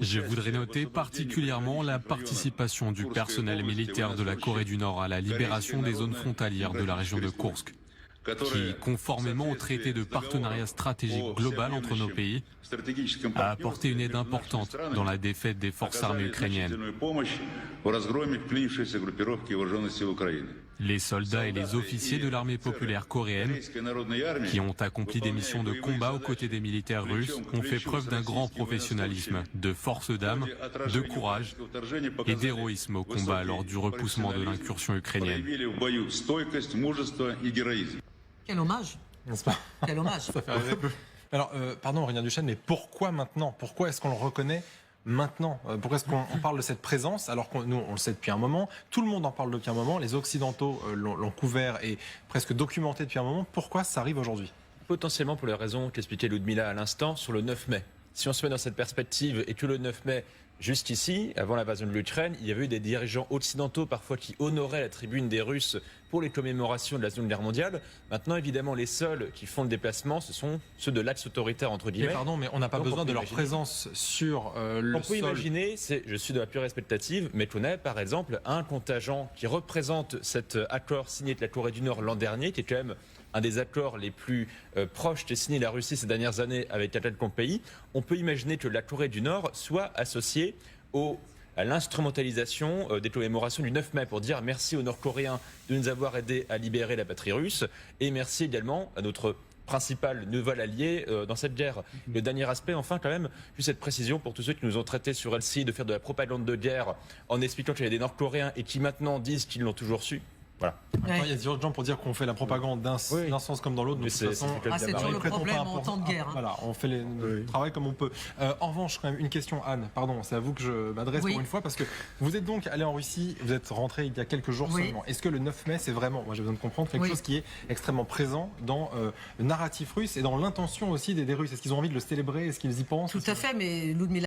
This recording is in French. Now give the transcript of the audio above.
Je voudrais noter particulièrement la participation du personnel militaire de la Corée du Nord à la libération des zones frontalières de la région de Koursk, qui, conformément au traité de partenariat stratégique global entre nos pays, a apporté une aide importante dans la défaite des forces armées ukrainiennes. Les soldats et les officiers de l'armée populaire coréenne, qui ont accompli des missions de combat aux côtés des militaires russes, ont fait preuve d'un grand professionnalisme, de force d'âme, de courage et d'héroïsme au combat lors du repoussement de l'incursion ukrainienne. Quel hommage! N'est-ce pas? Quel hommage! Ça fait rêver. Alors, pardon Aurélien Duchesne, mais pourquoi maintenant? Pourquoi est-ce qu'on le reconnaît maintenant? Pourquoi est-ce qu'on parle de cette présence alors que nous, on le sait depuis un moment, tout le monde en parle depuis un moment, les Occidentaux l'ont couvert et presque documenté depuis un moment. Pourquoi ça arrive aujourd'hui? Potentiellement pour les raisons qu'expliquait Ludmila à l'instant sur le 9 mai. Si on se met dans cette perspective et que le 9 mai, jusqu'ici, avant l'invasion de l'Ukraine, il y avait eu des dirigeants occidentaux parfois qui honoraient la tribune des Russes pour les commémorations de la Seconde Guerre mondiale. Maintenant, évidemment, les seuls qui font le déplacement, ce sont ceux de l'axe autoritaire, entre guillemets. Mais pardon, mais on n'a pas besoin de leur présence sur le sol. On peut imaginer, je suis de la pure expectative, mais qu'on ait par exemple un contingent qui représente cet accord signé de la Corée du Nord l'an dernier, qui est quand même un des accords les plus proches qu'a signé la Russie ces dernières années avec un tel pays. On peut imaginer que la Corée du Nord soit associée à l'instrumentalisation des commémorations du 9 mai pour dire merci aux Nord-Coréens de nous avoir aidés à libérer la patrie russe et merci également à notre principal nouvel allié dans cette guerre. Le dernier aspect, enfin, quand même, juste cette précision pour tous ceux qui nous ont traités sur LCI de faire de la propagande de guerre en expliquant qu'il y a des Nord-Coréens et qui maintenant disent qu'ils l'ont toujours su. Voilà. Maintenant, il y a des gens pour dire qu'on fait la propagande d'un sens comme dans l'autre. C'est toujours le problème en temps de guerre. Voilà, on fait le travail comme on peut. En revanche, quand même, une question, Anne. Pardon, c'est à vous que je m'adresse pour une fois, parce que vous êtes donc allé en Russie, vous êtes rentré il y a quelques jours seulement. Est-ce que le 9 mai, c'est vraiment, moi j'ai besoin de comprendre, quelque chose qui est extrêmement présent dans le narratif russe et dans l'intention aussi des Russes? Est-ce qu'ils ont envie de le célébrer? Est-ce qu'ils y pensent? Tout à fait, mais Ludmila